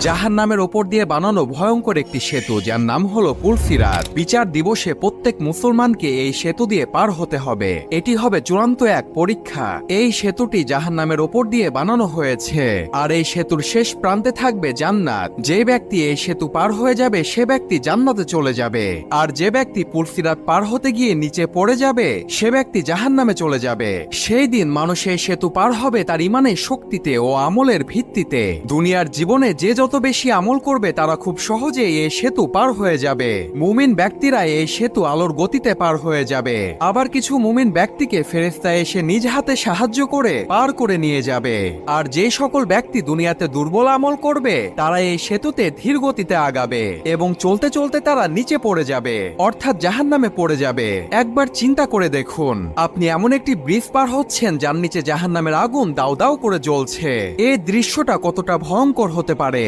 জাহান্নামের ওপর দিয়ে বানানো ভয়ঙ্কর একটি সেতু, যার নাম হলো পুলসিরাত। বিচার দিবসে প্রত্যেক মুসলমানকে এই সেতু দিয়ে পার হতে হবে। এটি হবে চূড়ান্ত এক পরীক্ষা। এই সেতুটি জাহান্নামের ওপর দিয়ে বানানো হয়েছে, আর এই সেতুর শেষ প্রান্তে থাকবে জান্নাত। যে ব্যক্তি এই সেতু পার হয়ে যাবে সে ব্যক্তি জান্নাতে চলে যাবে, আর যে ব্যক্তি পুলসিরাত পার হতে গিয়ে নিচে পড়ে যাবে সে ব্যক্তি জাহান্নামে চলে যাবে। সেই দিন মানুষ এই সেতু পার হবে তার ইমানের শক্তিতে ও আমলের ভিত্তিতে। দুনিয়ার জীবনে যে যত বেশি আমল করবে তারা খুব সহজেই এই সেতু পার হয়ে যাবে। মুমিন ব্যক্তিরা এই সেতু আলোর গতিতে পার হয়ে যাবে। আবার কিছু মুমিন ব্যক্তিকে ফেরেশতা এসে নিজ হাতে সাহায্য করে পার করে নিয়ে যাবে। আর যে সকল ব্যক্তি দুনিয়াতে দুর্বল আমল করবে তারা এই সেতুতে ধীর গতিতে আগাবে এবং চলতে চলতে তারা নিচে পড়ে যাবে, অর্থাৎ জাহান্নামে পড়ে যাবে। একবার চিন্তা করে দেখুন, আপনি এমন একটি ব্রিজ পার হচ্ছেন যার নিচে জাহান্নামের আগুন দাউ দাউ করে জ্বলছে। এই দৃশ্যটা কতটা ভয়ঙ্কর হতে পারে।